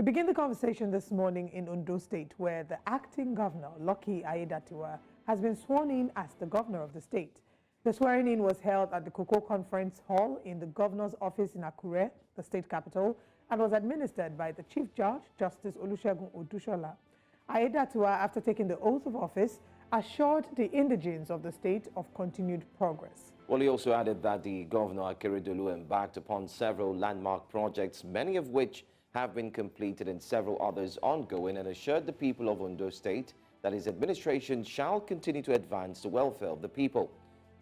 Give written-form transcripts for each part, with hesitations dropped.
We begin the conversation this morning in Ondo State, where the acting governor, Lucky Ayedatiwa, has been sworn in as the governor of the state. The swearing-in was held at the Cocoa Conference Hall in the governor's office in Akure, the state capital, and was administered by the Chief Judge, Justice Olusegun. Ayedatiwa, after taking the oath of office, assured the indigents of the state of continued progress. Well, he also added that the Governor Akeredolu embarked upon several landmark projects, many of which have been completed and several others ongoing, and assured the people of Ondo State that his administration shall continue to advance the welfare of the people.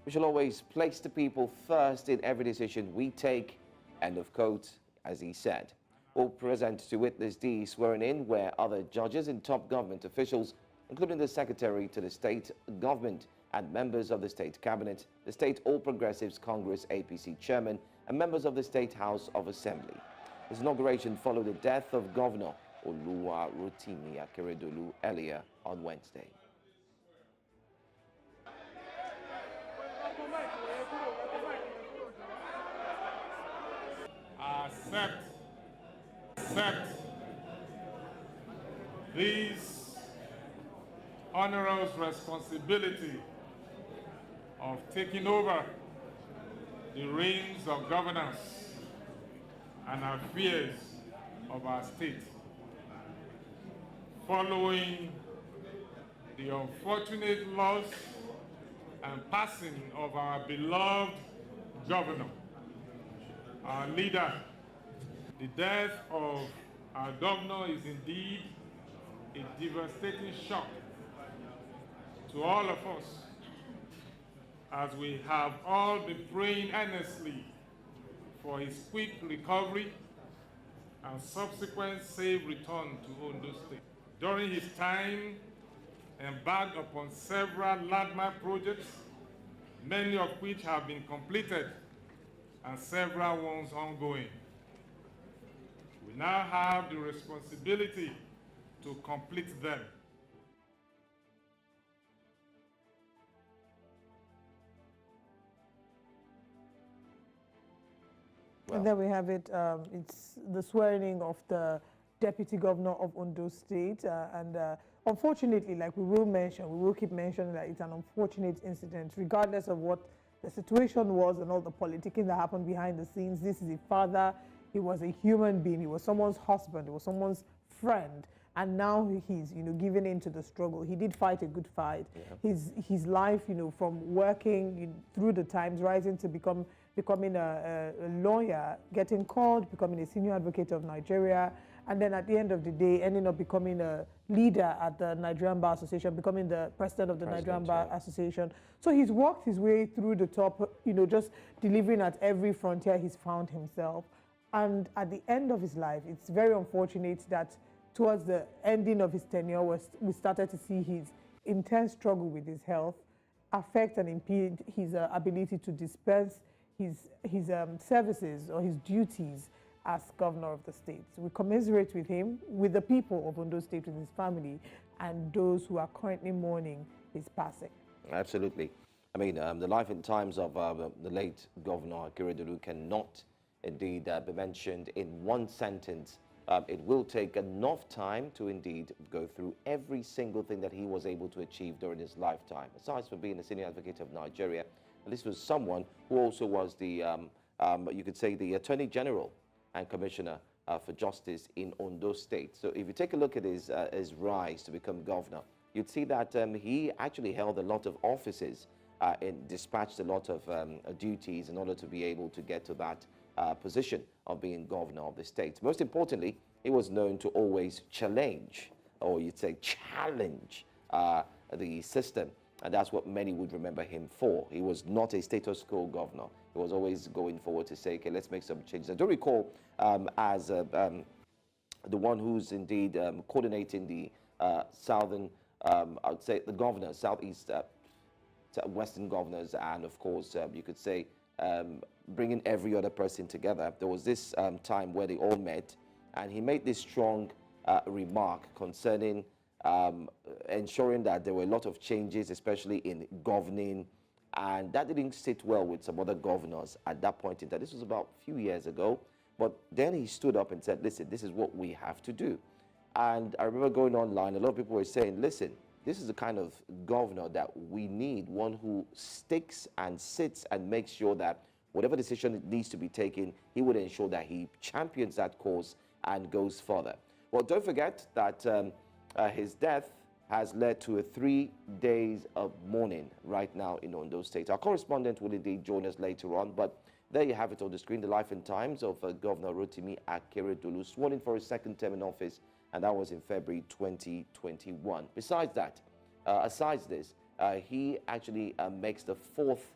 We shall always place the people first in every decision we take, end of quote, as he said. All present to witness the swearing-in were other judges and top government officials, including the Secretary to the State Government and members of the State Cabinet, the State All Progressives Congress APC Chairman, and members of the State House of Assembly. His inauguration followed the death of Governor Olurotimi Akeredolu earlier on Wednesday. Accept this onerous responsibility of taking over the reins of governance and affairs of our state, following the unfortunate loss and passing of our beloved governor, our leader. The death of our governor is indeed a devastating shock to all of us, as we have all been praying earnestly for his quick recovery and subsequent safe return to Ondo State. During his time, embarked upon several landmark projects, many of which have been completed and several ones ongoing. We now have the responsibility to complete them. And there we have it. It's the swearing of the Deputy Governor of Ondo State. Unfortunately, like we will keep mentioning that it's an unfortunate incident, regardless of what the situation was and all the politicking that happened behind the scenes. This is a father. He was a human being. He was someone's husband. He was someone's friend. And now he's, giving in to the struggle. He did fight a good fight. Yeah. His life, from working through the times, rising to becoming a lawyer, getting called, becoming a senior advocate of Nigeria, and then at the end of the day, ending up becoming a leader at the Nigerian Bar Association, becoming the president of the Nigerian Bar Association. So he's worked his way through the top, just delivering at every frontier he's found himself. And at the end of his life, it's very unfortunate that towards the ending of his tenure, we started to see his intense struggle with his health affect and impede his ability to dispense his services or his duties as governor of the state. So we commiserate with him, with the people of Ondo State, with his family, and those who are currently mourning his passing. Absolutely. I mean, the life and times of the late Governor Akeredolu cannot indeed be mentioned in one sentence. It will take enough time to indeed go through every single thing that he was able to achieve during his lifetime. Aside from being a senior advocate of Nigeria, this was someone who also was the, you could say, the Attorney General and Commissioner for Justice in Ondo State. So if you take a look at his rise to become governor, you'd see that he actually held a lot of offices and dispatched a lot of duties in order to be able to get to that position of being governor of the state. Most importantly, he was known to always challenge, or you'd say challenge, the system. And that's what many would remember him for. He was not a status quo governor. He was always going forward to say, okay, let's make some changes. I do recall as the one who's indeed coordinating the southern, I would say the governors, southeast, western governors, and of course, you could say, bringing every other person together. There was this time where they all met, and he made this strong remark concerning ensuring that there were a lot of changes, especially in governing, and that didn't sit well with some other governors at that point in time. This was about a few years ago, But then he stood up and said, listen, this is what we have to do. And I remember going online, a lot of people were saying, listen, this is the kind of governor that we need, one who sticks and sits and makes sure that whatever decision needs to be taken, he would ensure that he champions that cause and goes further. Well, don't forget that his death has led to 3 days of mourning right now in Ondo State. Our correspondent will indeed join us later on, but there you have it on the screen, the life and times of Governor Olurotimi Akeredolu, sworn in for his second term in office, and that was in February 2021. Besides that, aside this, he actually makes the fourth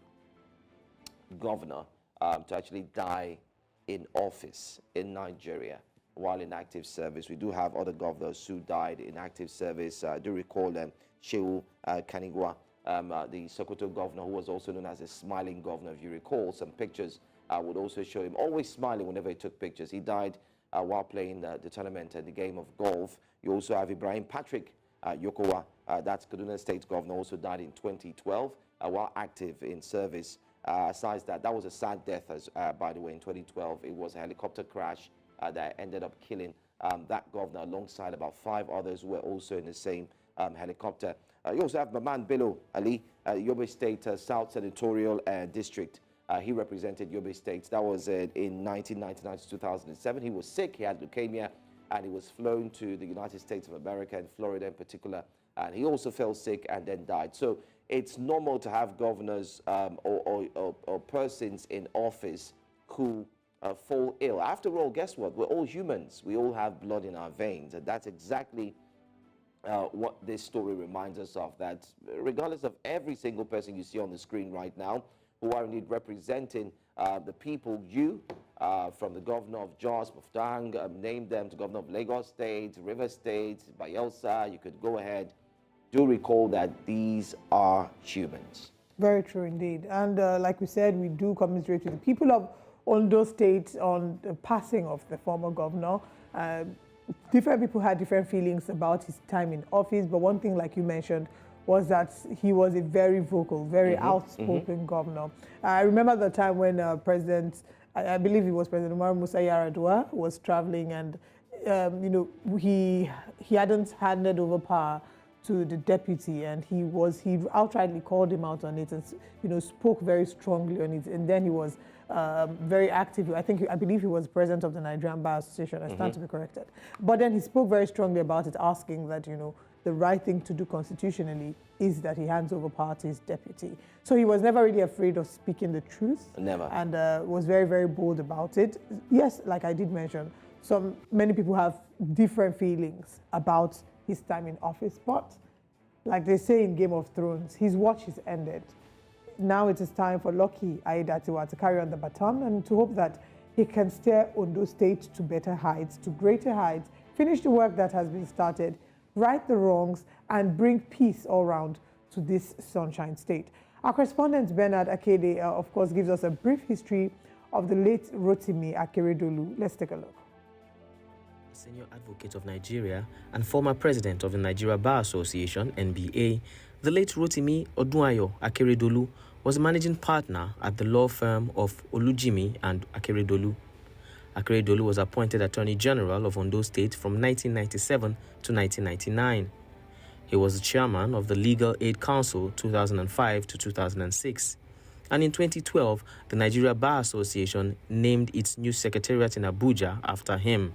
governor to actually die in office in Nigeria while in active service. We do have other governors who died in active service. I do recall Shehu Kanigwa, the Sokoto governor, who was also known as a smiling governor. If you recall, some pictures would also show him always smiling whenever he took pictures. He died while playing the tournament and the game of golf. You also have Ibrahim Patrick Yokowa, that's Kaduna State governor, also died in 2012 while active in service. Besides that, that was a sad death, by the way, in 2012. It was a helicopter crash that ended up killing that governor alongside about 5 others who were also in the same helicopter. You also have Maman Bello Ali, Yobe State South Senatorial District. He represented Yobe State. That was in 1999 to 2007. He was sick, he had leukemia, and he was flown to the United States of America and Florida in particular. And he also fell sick and then died. So it's normal to have governors or persons in office who fall ill. After all, guess what? We're all humans. We all have blood in our veins. And that's exactly what this story reminds us of, that regardless of every single person you see on the screen right now, who are indeed representing the people, from the governor of Jos, Muftang, name them, to governor of Lagos State, River State, Bayelsa, you could go ahead. Do recall that these are humans. Very true indeed. And like we said, we do commiserate with the people of Ondo State on the passing of the former governor. Different people had different feelings about his time in office, but one thing, like you mentioned, was that he was a very vocal, very outspoken governor. I remember the time when I believe it was President Musa Yar'Adua, was traveling, and you know, he hadn't handed over power to the deputy, and he outrightly called him out on it, and you know, spoke very strongly on it. And then he was very active. I believe he was president of the Nigerian Bar Association. I stand to be corrected. But then he spoke very strongly about it, asking that, you know, the right thing to do constitutionally is that he hands over power to his deputy. So he was never really afraid of speaking the truth. Never. And was very, very bold about it. Yes, like I did mention, many people have different feelings about his time in office, but like they say in Game of Thrones, his watch is ended. Now it is time for Lucky Ayedatiwa to carry on the baton and to hope that he can steer Ondo State to better heights, to greater heights, finish the work that has been started, right the wrongs, and bring peace all round to this Sunshine State. Our correspondent Bernard Akede, of course, gives us a brief history of the late Rotimi Akeredolu. Let's take a look. Senior Advocate of Nigeria and former President of the Nigeria Bar Association, NBA, the late Rotimi Akeredolu was managing partner at the law firm of Olurotimi and Akeredolu. Akeredolu was appointed Attorney General of Ondo State from 1997 to 1999. He was the chairman of the Legal Aid Council 2005 to 2006. And in 2012, the Nigeria Bar Association named its new secretariat in Abuja after him.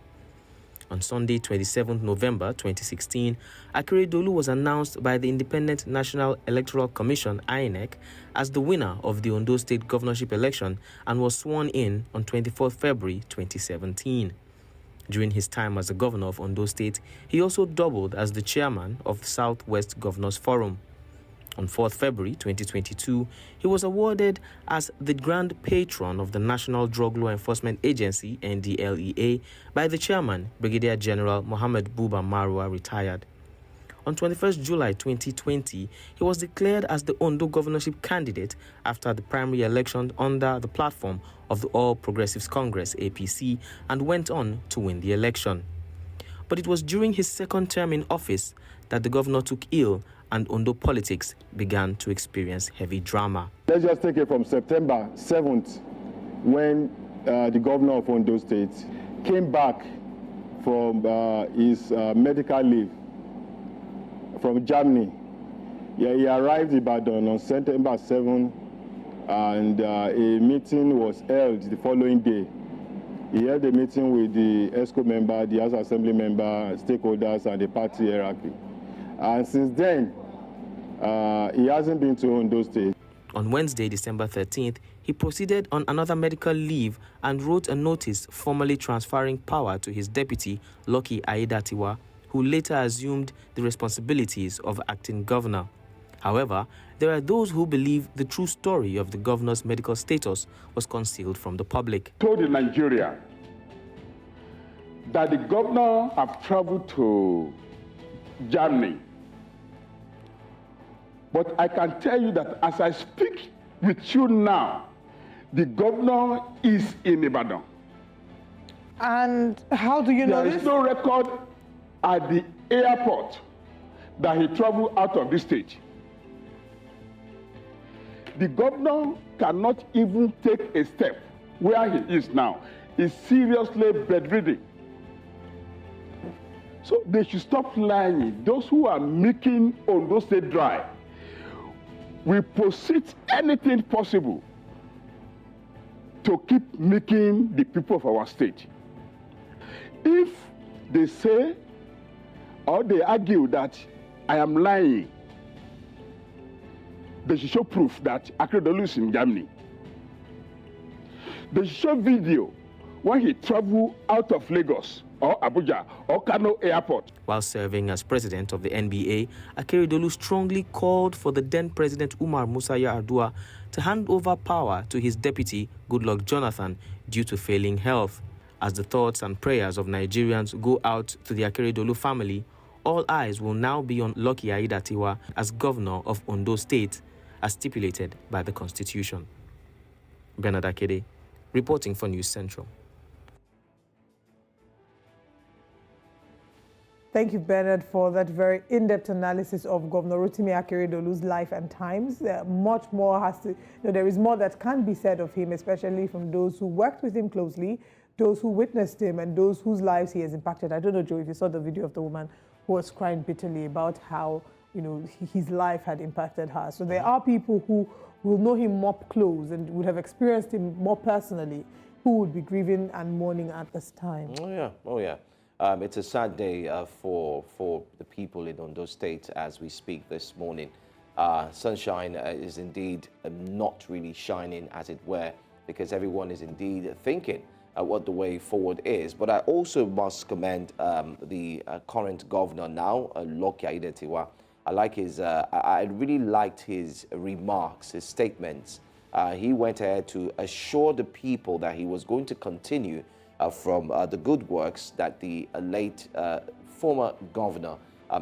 On Sunday, 27 November 2016, Akeredolu was announced by the Independent National Electoral Commission, INEC, as the winner of the Ondo State governorship election and was sworn in on 24 February 2017. During his time as the governor of Ondo State, he also doubled as the chairman of the Southwest Governors Forum. On 4 February 2022, he was awarded as the Grand Patron of the National Drug Law Enforcement Agency, NDLEA, by the chairman, Brigadier General Mohammed Buba Marwa, retired. On 21st July 2020, he was declared as the Ondo governorship candidate after the primary election under the platform of the All Progressives Congress, APC, and went on to win the election. But it was during his second term in office that the governor took ill and Ondo politics began to experience heavy drama. Let's just take it from September 7th, when the governor of Ondo State, came back from his medical leave from Germany. Yeah, he arrived in Ibadan on September 7, and a meeting was held the following day. He held a meeting with the ESCO member, the House Assembly member, stakeholders, and the party hierarchy. And since then, he hasn't been to Ondo State. On Wednesday, December 13th, he proceeded on another medical leave and wrote a notice formally transferring power to his deputy, Lucky Ayedatiwa, who later assumed the responsibilities of acting governor. However, there are those who believe the true story of the governor's medical status was concealed from the public. Told in Nigeria that the governor have traveled to Germany. But I can tell you that as I speak with you now, the governor is in Ibadan. And how do you know this? There is no record at the airport that he traveled out of this state. The governor cannot even take a step where he is now. He's seriously bedridden. So they should stop lying. Those who are making Ondo State dry will proceed anything possible to keep making the people of our state. If they say or they argue that I am lying, they should show proof that Akeredolu is in Germany. They should show video when he traveled out of Lagos or Abuja or Kano Airport. While serving as president of the NBA, Akeredolu strongly called for the then President Umar Musa Yar'Adua to hand over power to his deputy, Goodluck Jonathan, due to failing health. As the thoughts and prayers of Nigerians go out to the Akeredolu family, all eyes will now be on Lucky Ayedatiwa as governor of Ondo State, as stipulated by the Constitution. Bernard Akede, reporting for News Central. Thank you, Bernard, for that very in-depth analysis of Governor Rotimi Akeredolu's life and times. Much more has to, there is more that can be said of him, especially from those who worked with him closely, those who witnessed him, and those whose lives he has impacted. I don't know, Joe, if you saw the video of the woman who was crying bitterly about how, his life had impacted her. So there are people who will know him more close and would have experienced him more personally, who would be grieving and mourning at this time. Oh, yeah. It's a sad day for the people in Ondo State as we speak this morning. Sunshine is indeed not really shining, as it were, because everyone is indeed thinking what the way forward is. But I also must commend the current governor now, Lucky Ayedatiwa. I really liked his remarks, his statements. He went ahead to assure the people that he was going to continue from the good works that the late former governor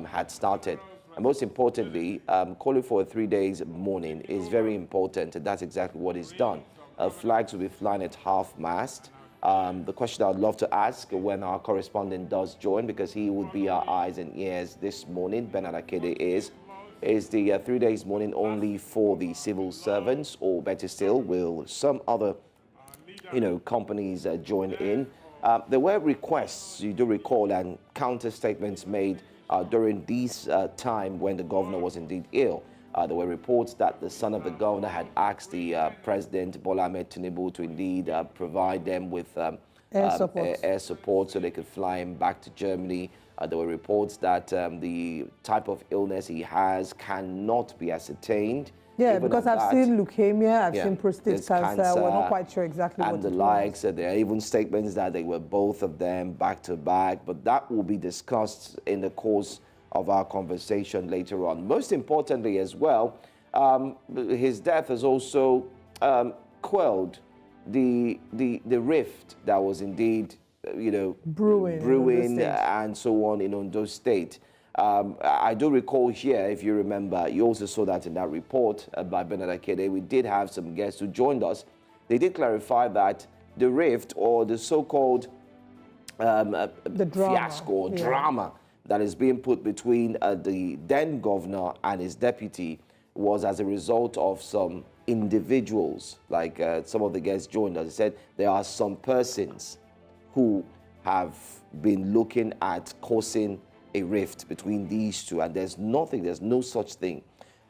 had started. And most importantly, calling for a 3 days mourning is very important, and that's exactly what is done. Flags will be flying at half-mast. The question I'd love to ask when our correspondent does join, because he would be our eyes and ears this morning, Bernard Akede, is the 3 days mourning only for the civil servants, or better still, will some other companies join in? There were requests, you do recall, and counter statements made during this time when the governor was indeed ill. There were reports that the son of the governor had asked the President Bola Ahmed Tinubu to indeed provide them with air support so they could fly him back to Germany. There were reports that the type of illness he has cannot be ascertained. Yeah, because I've seen leukemia, I've seen prostate cancer. We're not quite sure exactly what it was. And the likes. There are even statements that they were both of them back to back, but that will be discussed in the course of our conversation later on. Most importantly as well, his death has also quelled the rift that was indeed, brewing and so on in Ondo State. I do recall here, if you remember, you also saw that in that report by Bernard Akede. We did have some guests who joined us. They did clarify that the rift, or the so-called fiasco or drama that is being put between the then governor and his deputy, was as a result of some individuals, like some of the guests joined us, said there are some persons who have been looking at causing a rift between these two, and there's no such thing.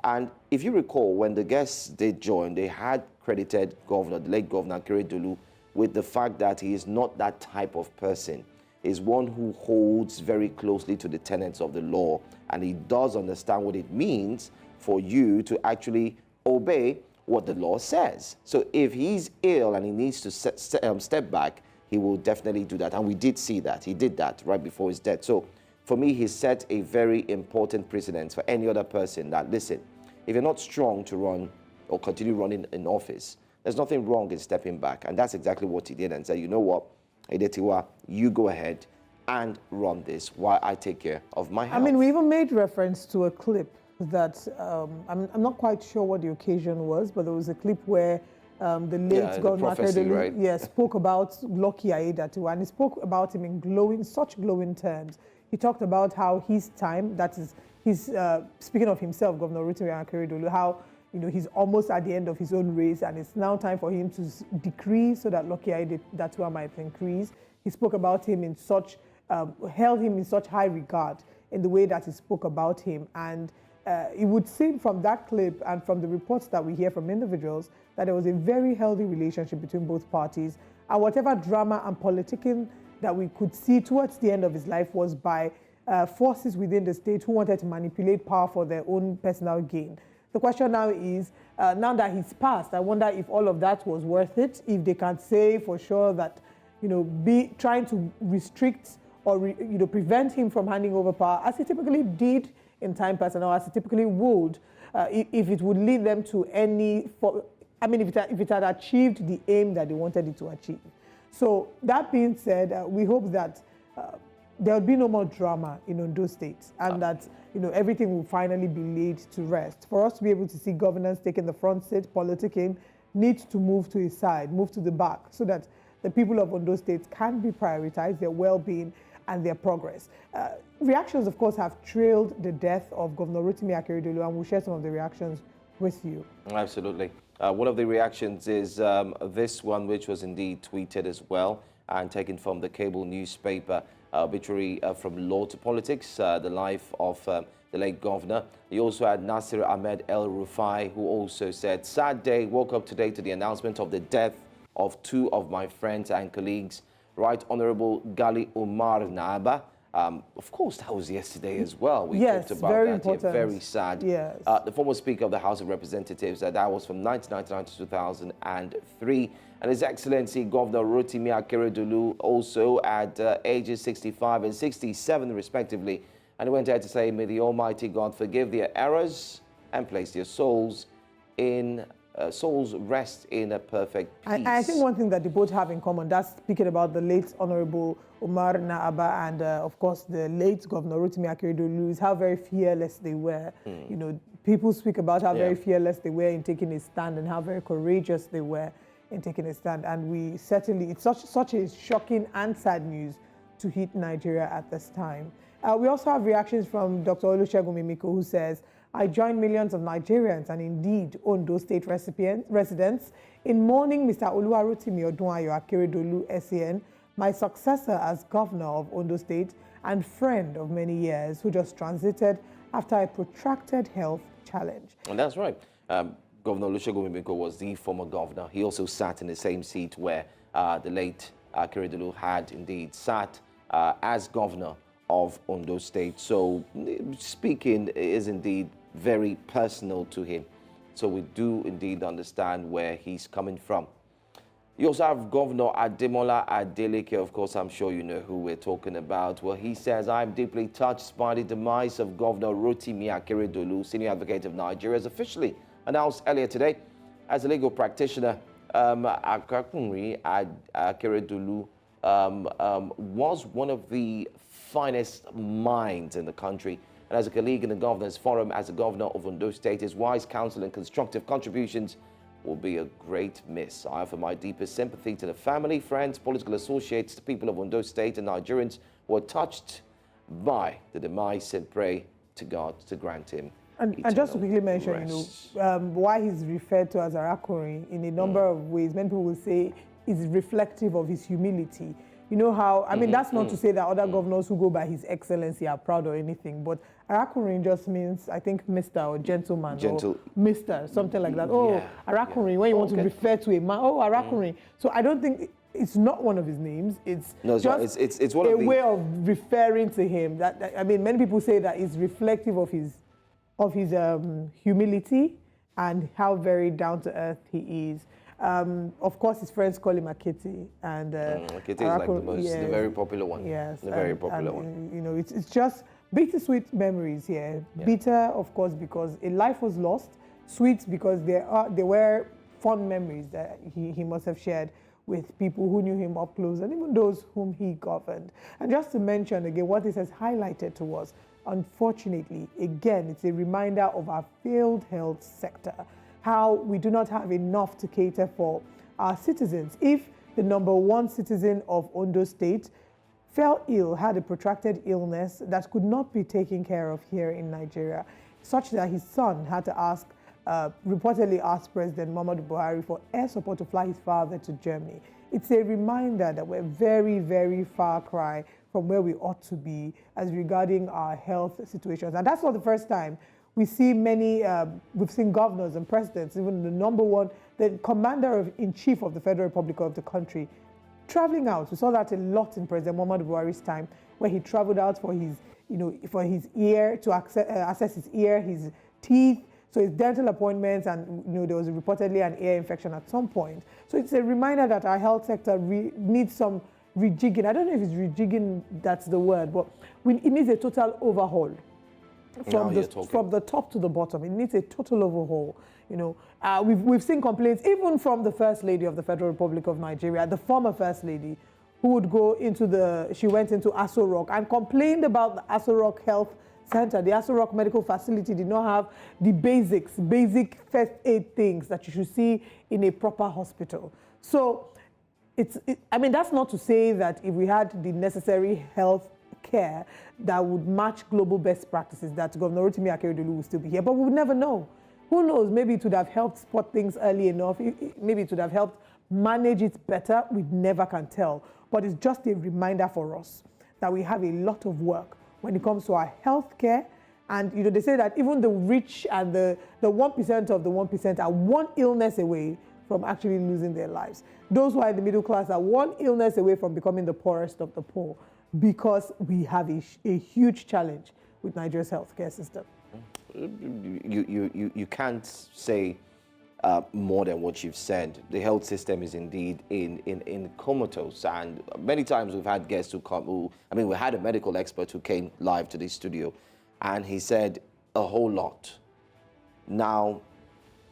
And if you recall, when the guests did join, they had credited the late Governor Akeredolu, with the fact that he is not that type of person. He's one who holds very closely to the tenets of the law, and he does understand what it means for you to actually obey what the law says. So if he's ill and he needs to step back, he will definitely do that. And we did see that. He did that right before his death. So for me, he set a very important precedent for any other person that, listen, if you're not strong to run or continue running in office, there's nothing wrong in stepping back. And that's exactly what he did, and said, you know what, Ayedatiwa, you go ahead and run this while I take care of my health. I mean, we even made reference to a clip that, I'm not quite sure what the occasion was, but there was a clip where the late Governor Akeredolu, right? spoke about Lucky Ayedatiwa, and he spoke about him in such glowing terms. He talked about how his time, that is, he's speaking of himself, Governor Olurotimi Akeredolu, how he's almost at the end of his own race, and it's now time for him to decrease so that Lucky Ayedatiwa might increase. He spoke about him in such, held him in such high regard in the way that he spoke about him, and it would seem from that clip and from the reports that we hear from individuals that there was a very healthy relationship between both parties, and whatever drama and politicking that we could see towards the end of his life was by forces within the state who wanted to manipulate power for their own personal gain. The question now is, now that he's passed, I wonder if all of that was worth it, if they can say for sure that, trying to restrict or prevent him from handing over power, as he typically did in time past, or as he typically would, if it would lead them to if it had achieved the aim that they wanted it to achieve. So that being said, we hope that there will be no more drama in Ondo State, and that everything will finally be laid to rest. For us to be able to see governance taking the front seat, politicking needs to move to his side, move to the back, so that the people of Ondo State can be prioritized, their well-being and their progress. Reactions, of course, have trailed the death of Governor Olurotimi Akeredolu, and we'll share some of the reactions with you. Absolutely. One of the reactions is this one, which was indeed tweeted as well and taken from the cable newspaper, obituary from Law to Politics, the life of the late governor. You also had Nasir Ahmed El Rufai, who also said, sad day, woke up today to the announcement of the death of two of my friends and colleagues, Right Honorable Gali Umar Naba. Of course, that was yesterday as well. We talked about very that. Important. Yeah, very sad. Yes. The former Speaker of the House of Representatives, that was from 1999 to 2003. And His Excellency Governor Olurotimi Akeredolu, also at ages 65 and 67 respectively. And he went ahead to say, may the Almighty God forgive their errors and place their souls rest in a perfect peace. I think one thing that they both have in common, that's speaking about the late Honorable Umar Naaba and, of course, the late Governor Olurotimi Akeredolu, is how very fearless they were. People speak about how very fearless they were in taking a stand and how very courageous they were in taking a stand. And we certainly, it's such a shocking and sad news to hit Nigeria at this time. We also have reactions from Dr. Olusegun Mimiko, who says, I join millions of Nigerians and indeed Ondo State residents in mourning Mr. Olurotimi Akeredolu, SAN, my successor as governor of Ondo State and friend of many years, who just transited after a protracted health challenge. And that's right. Governor Olusegun Mimiko was the former governor. He also sat in the same seat where the late Akeredolu had indeed sat as governor of Ondo State. So speaking is indeed very personal to him. So we do indeed understand where he's coming from. You also have Governor Ademola Adeleke. Of course, I'm sure you know who we're talking about. Well, he says, I'm deeply touched by the demise of Governor Olurotimi Akeredolu. Senior Advocate of Nigeria has officially announced earlier today as a legal practitioner, Akeredolu was one of the finest minds in the country. And as a colleague in the Governors Forum, as the governor of Ondo State, his wise counsel and constructive contributions will be a great miss. I offer my deepest sympathy to the family, friends, political associates, the people of Ondo State and Nigerians who are touched by the demise, and pray to God to grant him And just to quickly mention, rest. why he's referred to as Arakuri in a number of ways. Many people will say is reflective of his humility. You know how, I mean, that's not to say that other governors who go by His Excellency are proud or anything, but Arakuri just means, I think, Mr. or gentleman or Mr. something like that. Oh, Yeah, Arakuri, when you want to refer to a man, oh, Arakuri. So I don't think it's not one of his names. It's No, just it's one a of the way of referring to him. I mean, many people say that it's reflective of his humility and how very down to earth he is. Of course, his friends call him Akete, and Akete is like the most, the very popular one. Yes, the very popular one. You know, it's just bittersweet memories here. Yeah. Bitter, of course, because a life was lost. Sweet because there were fond memories that he must have shared with people who knew him up close and even those whom he governed. And just to mention again what this has highlighted to us, unfortunately, again, it's a reminder of our failed health sector, how we do not have enough to cater for our citizens. If the #1 citizen of Ondo State fell ill, had a protracted illness that could not be taken care of here in Nigeria, such that his son had to ask, reportedly asked President Muhammadu Buhari for air support to fly his father to Germany. It's a reminder that we're very, very far cry from where we ought to be as regarding our health situations. And that's not the first time. We see many, we've seen governors and presidents, even the #1, the commander-in-chief of the Federal Republic of the country, traveling out. We saw that a lot in President Muhammadu Buhari's time, where he traveled out for his, for his ear, to assess his ear, his teeth, so his dental appointments, and there was reportedly an ear infection at some point. So it's a reminder that our health sector needs some rejigging. I don't know if it's rejigging, that's the word, but it needs a total overhaul. From the top to the bottom, it needs a total overhaul. We've seen complaints even from the First Lady of the Federal Republic of Nigeria, the former First Lady, who would she went into Aso Rock and complained about the Aso Rock Health Center. The Aso Rock Medical Facility did not have the basic first aid things that you should see in a proper hospital. So I mean, that's not to say that if we had the necessary health care that would match global best practices, that Governor Olurotimi Akeredolu would still be here, but we would never know. Who knows? Maybe it would have helped spot things early enough. Maybe it would have helped manage it better. We never can tell. But it's just a reminder for us that we have a lot of work when it comes to our health care. And they say that even the rich and the 1% of the 1% are one illness away from actually losing their lives. Those who are in the middle class are one illness away from becoming the poorest of the poor, because we have a huge challenge with Nigeria's healthcare system. You can't say more than what you've said. The health system is indeed in comatose, and many times we've had guests we had a medical expert who came live to the studio, and he said a whole lot. Now,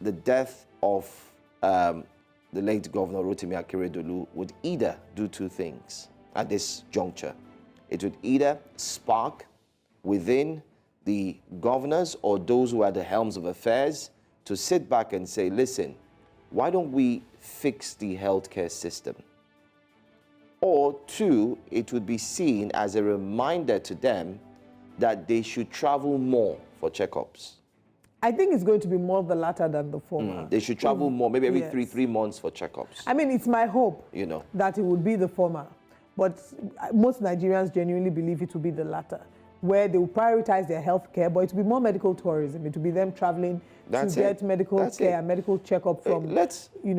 the death of the late Governor Olurotimi Akeredolu would either do two things at this juncture. It would either spark within the governors or those who are the helms of affairs to sit back and say, listen, why don't we fix the healthcare system? Or two, it would be seen as a reminder to them that they should travel more for checkups. I think it's going to be more the latter than the former. They should travel more, maybe every three months for checkups. I mean, it's my hope that it would be the former. But most Nigerians genuinely believe it will be the latter, where they will prioritize their health care, but it will be more medical tourism. It will be them traveling to get medical care and medical checkup from,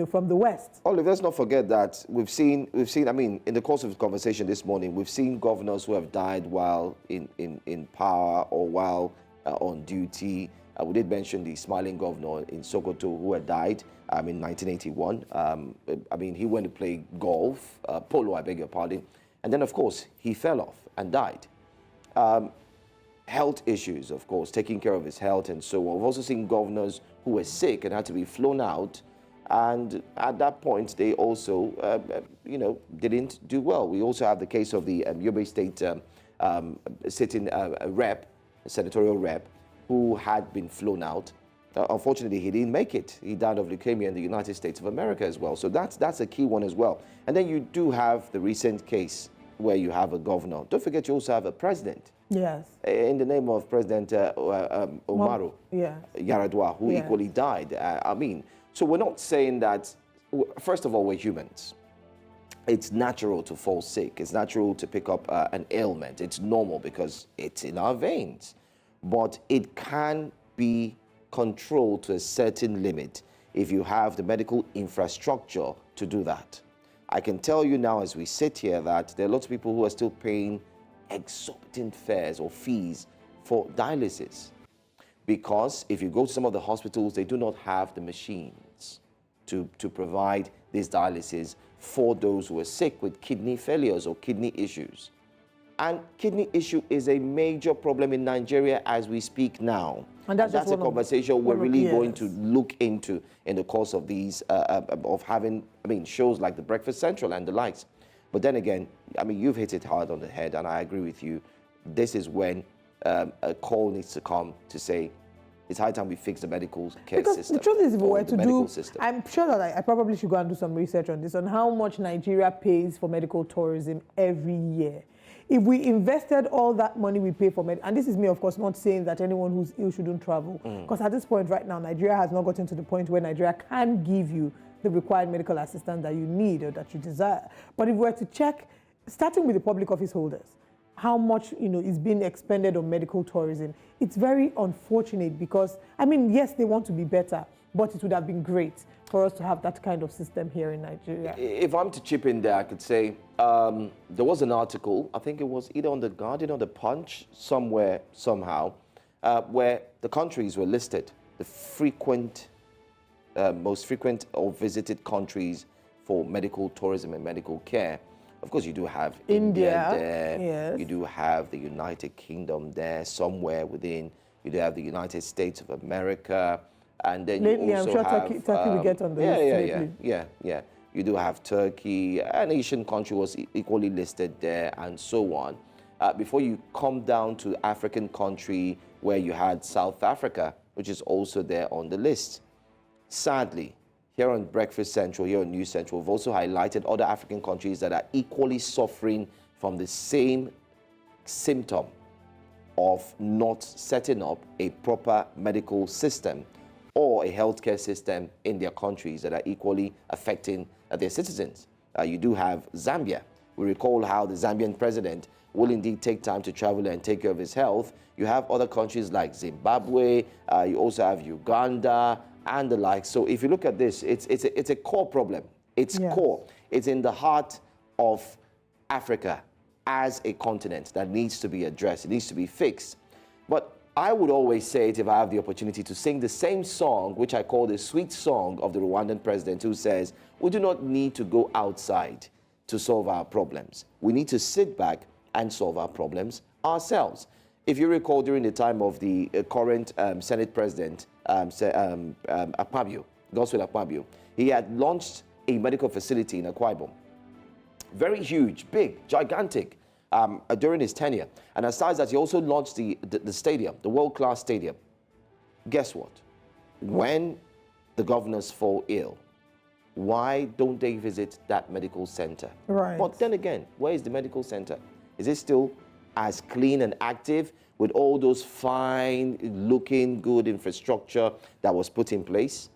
from the West. Olive, let's not forget that we've seen, I mean, in the course of the conversation this morning, we've seen governors who have died while in power or while on duty. We did mention the smiling governor in Sokoto who had died in 1981. I mean, he went to play golf, polo, I beg your pardon. And then, of course, he fell off and died. Health issues, of course, taking care of his health and so on. We've also seen governors who were sick and had to be flown out. And at that point, they also, didn't do well. We also have the case of the Yobe State sitting senatorial rep, who had been flown out. Unfortunately, he didn't make it. He died of leukemia in the United States of America as well. So that's a key one as well. And then you do have the recent case where you have a governor. Don't forget, you also have a president Yes. in the name of President Umaru Yeah. Yar'Adua, who Yeah. equally died. I mean, so we're not saying that, first of all, we're humans. It's natural to fall sick. It's natural to pick up an ailment. It's normal because it's in our veins. But it can be controlled to a certain limit if you have the medical infrastructure to do that. I can tell you now as we sit here that there are lots of people who are still paying exorbitant fares or fees for dialysis. Because if you go to some of the hospitals, they do not have the machines to provide this dialysis for those who are sick with kidney failures or kidney issues. And kidney issue is a major problem in Nigeria as we speak now. And that's just a conversation we're really going to yes. look into in the course of these, of having, shows like The Breakfast Central and the likes. But then again, you've hit it hard on the head, and I agree with you. This is when a call needs to come to say, it's high time we fix the medical care because system. the truth is, if we were to do, system. I'm sure that I probably should go and do some research on this, on how much Nigeria pays for medical tourism every year. If we invested all that money we pay for and this is me, of course, not saying that anyone who's ill shouldn't travel, because at this point right now, Nigeria has not gotten to the point where Nigeria can give you the required medical assistance that you need or that you desire. But if we were to check, starting with the public office holders, how much is being expended on medical tourism, it's very unfortunate because, yes, they want to be better, but it would have been great for us to have that kind of system here in Nigeria. If I'm to chip in there, I could say there was an article, I think it was either on The Guardian or The Punch, somewhere, somehow, where the countries were listed, the most frequent or visited countries for medical tourism and medical care. Of course, you do have India there. Yes. You do have the United Kingdom there somewhere within. You do have the United States of America. And then lately, you also I'm sure have, Turkey will get on the list lately. Yeah. You do have Turkey. An Asian country was equally listed there, and so on. Before you come down to African country, where you had South Africa, which is also there on the list. Sadly, here on Breakfast Central, here on News Central, we've also highlighted other African countries that are equally suffering from the same symptom of not setting up a proper medical system or a healthcare system in their countries that are equally affecting their citizens. You do have Zambia. We recall how the Zambian president will indeed take time to travel and take care of his health. You have other countries like Zimbabwe. You also have Uganda and the like. So if you look at this, it's a core problem. It's core. It's in the heart of Africa as a continent that needs to be addressed. It needs to be fixed. But I would always say it if I have the opportunity to sing the same song, which I call the sweet song of the Rwandan president, who says, we do not need to go outside to solve our problems. We need to sit back and solve our problems ourselves. If you recall, during the time of the current Senate president, Akpabio, Godswill Akpabio, he had launched a medical facility in Akwa Ibom. Very huge, big, gigantic, during his tenure. And aside that, he also launched the stadium, the world-class stadium. Guess what? When the governors fall ill, why don't they visit that medical center? Right. But then again, where is the medical center? Is it still as clean and active with all those fine looking good infrastructure that was put in place?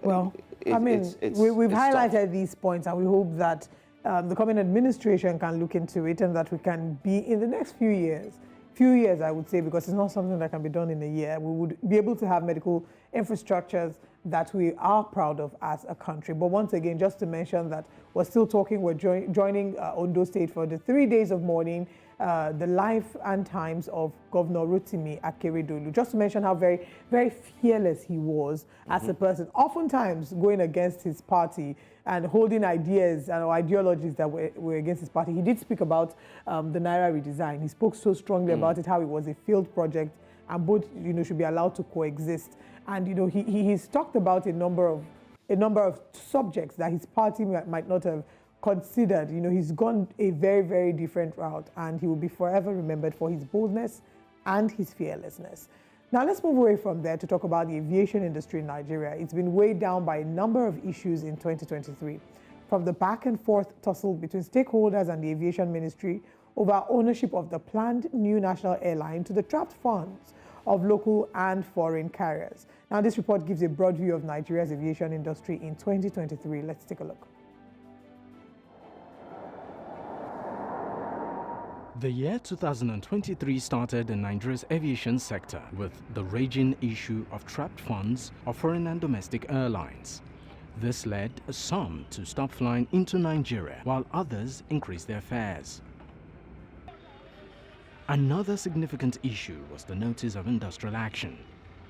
Well, we've highlighted these points, and we hope that the coming administration can look into it and that we can be, in the next few years, I would say, because it's not something that can be done in a year, we would be able to have medical infrastructures that we are proud of as a country. But once again, just to mention that we're still talking, we're joining Ondo State for the 3 days of mourning, the life and times of Governor Olurotimi Akeredolu. Just to mention how very, very fearless he was as a person, oftentimes going against his party and holding ideas and ideologies that were against his party. He did speak about the Naira redesign. He spoke so strongly about it, how it was a failed project, and both should be allowed to coexist. And he's talked about a number of subjects that his party might not have considered. He's gone a very, very different route, and he will be forever remembered for his boldness and his fearlessness. Now let's move away from there to talk about the aviation industry in Nigeria. It's been weighed down by a number of issues in 2023, from the back and forth tussle between stakeholders and the aviation ministry, over ownership of the planned new national airline to the trapped funds of local and foreign carriers. Now, this report gives a broad view of Nigeria's aviation industry in 2023. Let's take a look. The year 2023 started in Nigeria's aviation sector with the raging issue of trapped funds of foreign and domestic airlines. This led some to stop flying into Nigeria, while others increased their fares. Another significant issue was the notice of industrial action.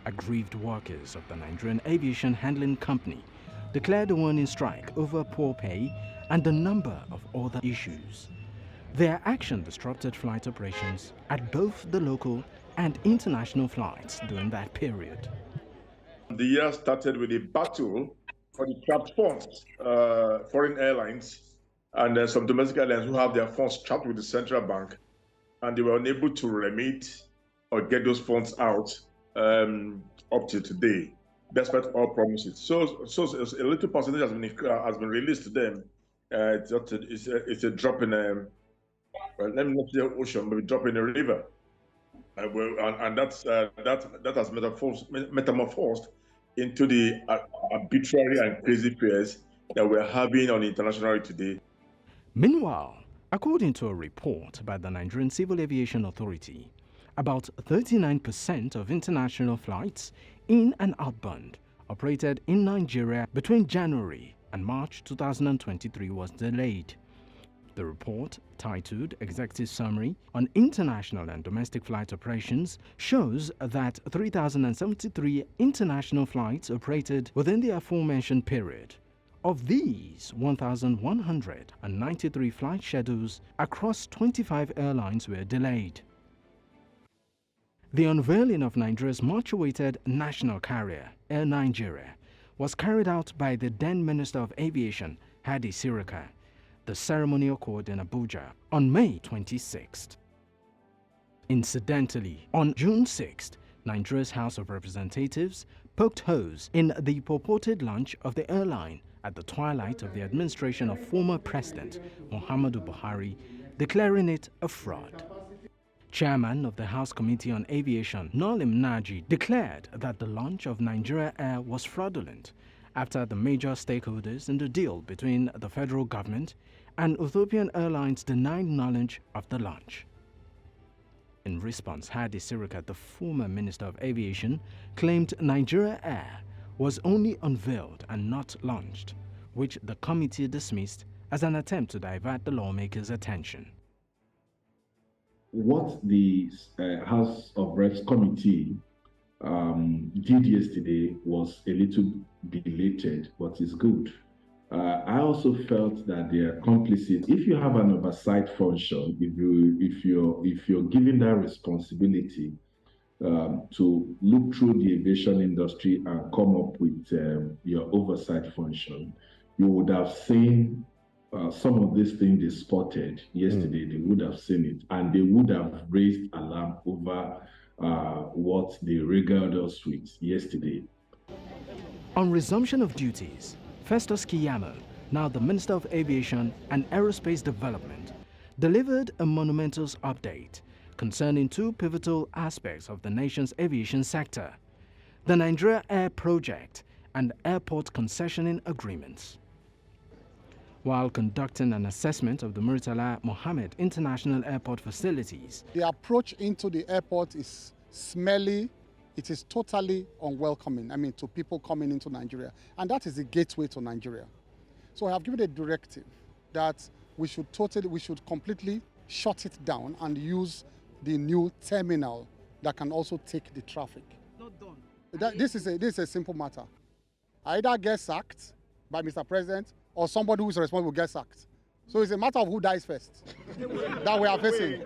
Aggrieved workers of the Nigerian Aviation Handling Company declared a warning strike over poor pay and a number of other issues. Their action disrupted flight operations at both the local and international flights during that period. The year started with a battle for the trapped funds, foreign airlines and some domestic airlines who have their funds trapped with the central bank, and they were unable to remit or get those funds out up to today, despite all promises. So a little percentage has been released to them. It's a drop in let me not say ocean, but a drop in a river, and that has metamorphosed into the arbitrary and crazy fears that we're having on international today. Meanwhile, according to a report by the Nigerian Civil Aviation Authority, about 39% of international flights in and outbound operated in Nigeria between January and March 2023 was delayed. The report, titled Executive Summary on International and Domestic Flight Operations, shows that 3,073 international flights operated within the aforementioned period. Of these, 1,193 flight schedules across 25 airlines were delayed. The unveiling of Nigeria's much-awaited national carrier, Air Nigeria, was carried out by the then Minister of Aviation, Ayedatiwa. The ceremony occurred in Abuja on May 26th. Incidentally, on June 6th, Nigeria's House of Representatives poked holes in the purported launch of the airline at the twilight of the administration of former President Muhammadu Buhari, declaring it a fraud. Chairman of the House Committee on Aviation, Nolim Naji, declared that the launch of Nigeria Air was fraudulent after the major stakeholders in the deal between the federal government and Ethiopian Airlines denied knowledge of the launch. In response, Ayedatiwa, the former Minister of Aviation, claimed Nigeria Air was only unveiled and not launched, which the committee dismissed as an attempt to divert the lawmakers' attention. What the House of Reps committee did yesterday was a little belated, but it's good. I also felt that they are complicit. If you have an oversight function, if you're given that responsibility to look through the aviation industry and come up with your oversight function, you would have seen some of these things they spotted yesterday. They would have seen it, and they would have raised alarm over what they regaled us with yesterday. On resumption of duties, Festus Keyamo, now the Minister of Aviation and Aerospace Development, delivered a monumental update concerning two pivotal aspects of the nation's aviation sector: the Nigeria Air Project and airport concessioning agreements. While conducting an assessment of the Murtala Mohammed International Airport facilities, the approach into the airport is smelly. It is totally unwelcoming, to people coming into Nigeria. And that is the gateway to Nigeria. So I have given a directive that we should completely shut it down and use the new terminal that can also take the traffic. Not done. This is a simple matter. I either get sacked by Mr. President or somebody who is responsible gets sacked. So it's a matter of who dies first that we are facing.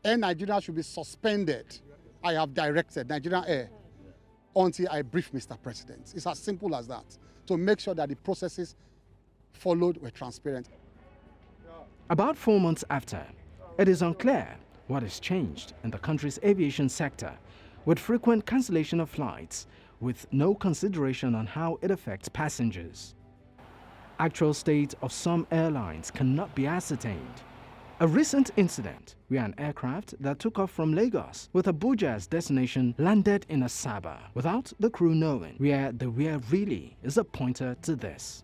Air Nigeria should be suspended. I have directed Nigerian Air until I brief Mr. President. It's as simple as that, to make sure that the processes followed were transparent. About 4 months after, it is unclear what has changed in the country's aviation sector, with frequent cancellation of flights with no consideration on how it affects passengers. Actual state of some airlines cannot be ascertained, A recent incident where an aircraft that took off from Lagos with Abuja as destination landed in Asaba without the crew knowing where they were really is a pointer to this.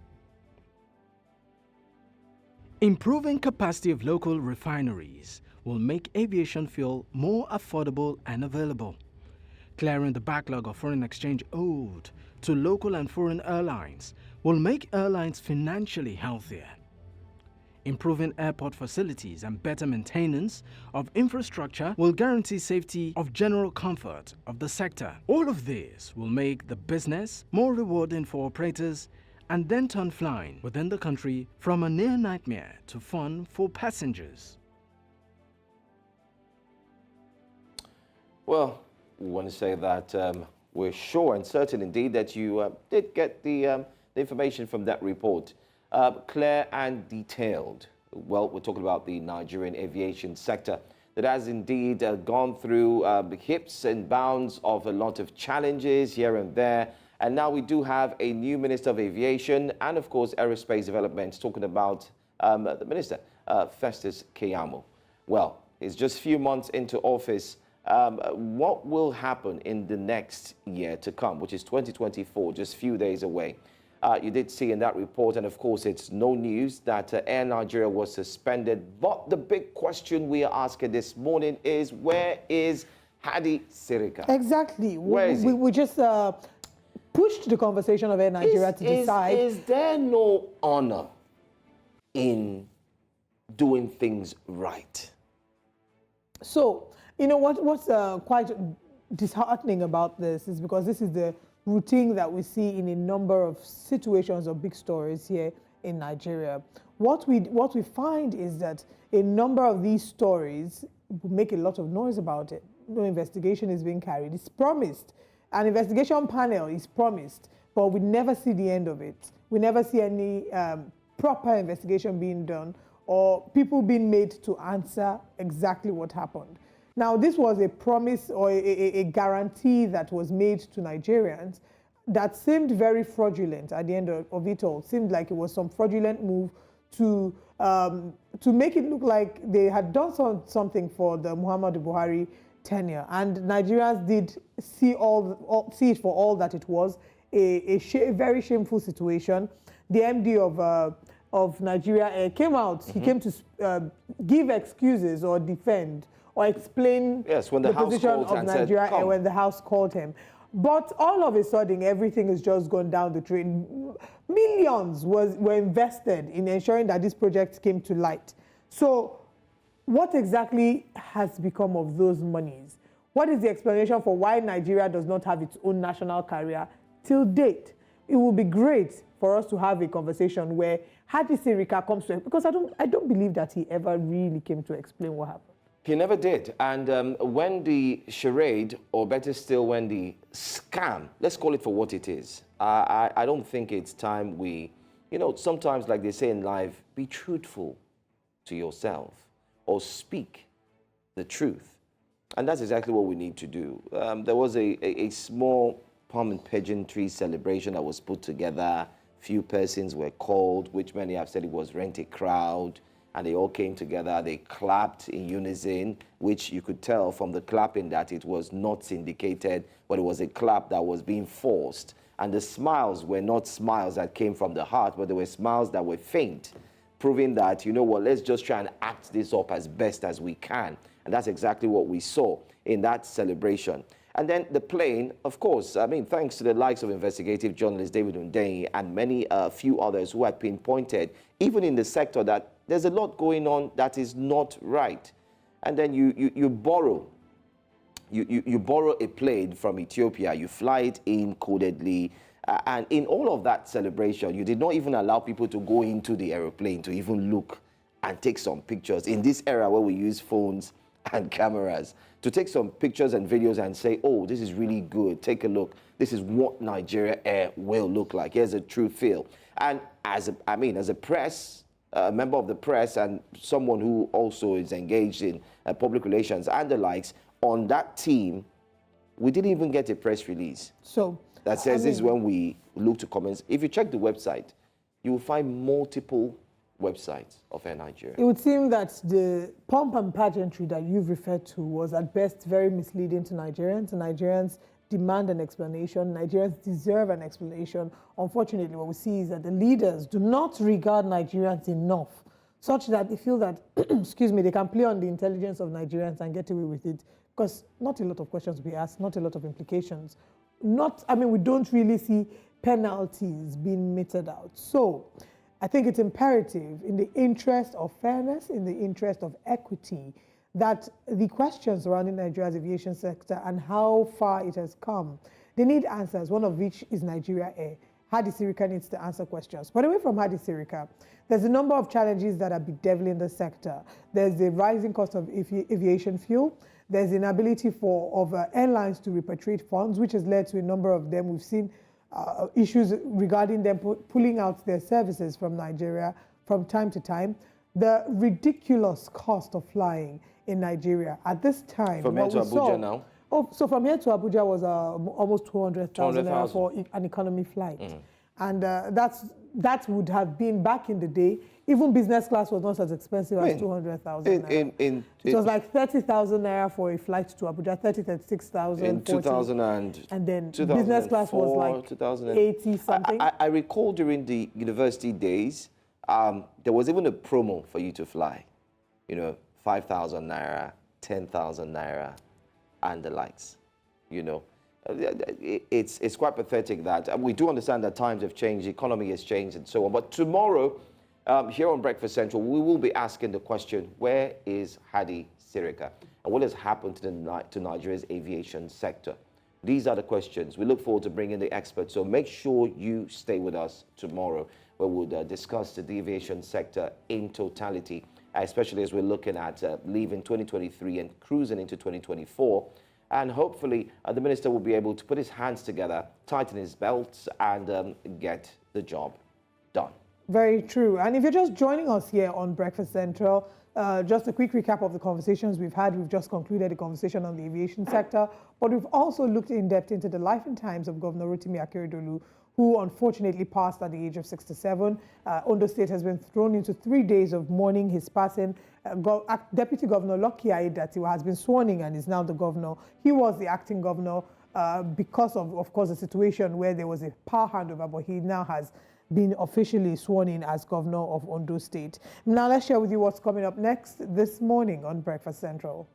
Improving capacity of local refineries will make aviation fuel more affordable and available. Clearing the backlog of foreign exchange owed to local and foreign airlines will make airlines financially healthier. Improving airport facilities and better maintenance of infrastructure will guarantee safety of general comfort of the sector. All of this will make the business more rewarding for operators and then turn flying within the country from a near nightmare to fun for passengers. Well, we want to say that we're sure and certain indeed that you did get the information from that report. Clear and detailed. Well, we're talking about the Nigerian aviation sector that has indeed gone through the hips and bounds of a lot of challenges here and there. And now we do have a new Minister of Aviation and, of course, Aerospace Development, talking about the Minister, Festus Keyamo. Well, it's just a few months into office. What will happen in the next year to come, which is 2024, just a few days away? You did see in that report, and of course, it's no news that Air Nigeria was suspended. But the big question we are asking this morning is, where is Hadi Sirika? Exactly. Where is he? We just pushed the conversation of Air Nigeria to decide. Is there no honor in doing things right? So, you know, what's quite disheartening about this is because this is the routine that we see in a number of situations or big stories here in Nigeria. What we find is that a number of these stories make a lot of noise about it. No investigation is being carried. It's promised. An investigation panel is promised, but we never see the end of it. We never see any proper investigation being done or people being made to answer exactly what happened. Now, this was a promise or a guarantee that was made to Nigerians that seemed very fraudulent at the end of it all. It seemed like it was some fraudulent move to make it look like they had done something for the Muhammadu Buhari tenure. And Nigerians did see it for all that it was, a very shameful situation. The MD of Nigeria Air came out. He came to give excuses or defend or explain when the position of Nigeria Air when the House called him. But all of a sudden, everything has just gone down the drain. Millions were invested in ensuring that this project came to light. So what exactly has become of those monies? What is the explanation for why Nigeria does not have its own national carrier till date? It would be great for us to have a conversation where Hadi Sirika comes to it, because I don't believe that he ever really came to explain what happened. He never did. And when the charade, or better still, when the scam, let's call it for what it is, I don't think it's time we, sometimes like they say in life, be truthful to yourself or speak the truth. And that's exactly what we need to do. There was a small palm and pageantry celebration that was put together. Few persons were called, which many have said it was rent a crowd. And they all came together, they clapped in unison, which you could tell from the clapping that it was not syndicated, but it was a clap that was being forced. And the smiles were not smiles that came from the heart, but they were smiles that were faint, proving that, let's just try and act this up as best as we can. And that's exactly what we saw in that celebration. And then the plane, of course, thanks to the likes of investigative journalist David Hundeyin and many few others who had pinpointed, even in the sector, that there's a lot going on that is not right. And then you borrow a plane from Ethiopia, you fly it in codedly, and in all of that celebration, you did not even allow people to go into the aeroplane to even look and take some pictures. In this era where we use phones and cameras, to take some pictures and videos and say, oh, this is really good, take a look. This is what Nigeria Air will look like. Here's a true feel. And as a press, a member of the press and someone who also is engaged in public relations and the likes, on that team, we didn't even get a press release. So that says this is when we look to comments. If you check the website, you will find multiple website of Air Nigeria? It would seem that the pomp and pageantry that you've referred to was at best very misleading to Nigerians. Nigerians demand an explanation. Nigerians deserve an explanation. Unfortunately, what we see is that the leaders do not regard Nigerians enough, such that they feel that, excuse me, they can play on the intelligence of Nigerians and get away with it, because not a lot of questions will be asked, not a lot of implications. We don't really see penalties being meted out. So I think it's imperative, in the interest of fairness, in the interest of equity, that the questions surrounding Nigeria's aviation sector and how far it has come, they need answers, one of which is Nigeria Air. Hadi Sirika needs to answer questions. But away from Hadi Sirika, there's a number of challenges that are bedeviling the sector. There's the rising cost of aviation fuel. There's the inability of airlines to repatriate funds, which has led to a number of them. We've seen issues regarding them pulling out their services from Nigeria from time to time. The ridiculous cost of flying in Nigeria at this time. From here to Abuja now? Oh, so from here to Abuja was almost 200,000 naira for an economy flight. And that would have been, back in the day, even business class was not as expensive as 200,000 naira. It was like 30,000 naira for a flight to Abuja, 36,000. In 2000 and then business class was like 80 something. I recall during the university days, there was even a promo for you to fly. 5,000 naira, 10,000 naira, and the likes. It's quite pathetic that we do understand that times have changed, the economy has changed, and so on. But tomorrow, here on Breakfast Central, we will be asking the question: where is Hadi Sirika, and what has happened to Nigeria's aviation sector? These are the questions. We look forward to bringing the experts. So make sure you stay with us tomorrow, where we'll discuss the aviation sector in totality, especially as we're looking at leaving 2023 and cruising into 2024. And hopefully the minister will be able to put his hands together, tighten his belts, and get the job done. Very true. And if you're just joining us here on Breakfast Central, just a quick recap of the conversations we've had. We've just concluded a conversation on the aviation sector, but we've also looked in depth into the life and times of Governor Olurotimi Akeredolu, who unfortunately passed at the age of 67. Ondo State has been thrown into 3 days of mourning his passing. Deputy Governor Ayedatiwa has been sworn in and is now the governor. He was the acting governor because of course, the situation where there was a power handover, but he now has been officially sworn in as governor of Ondo State. Now let's share with you what's coming up next this morning on Breakfast Central.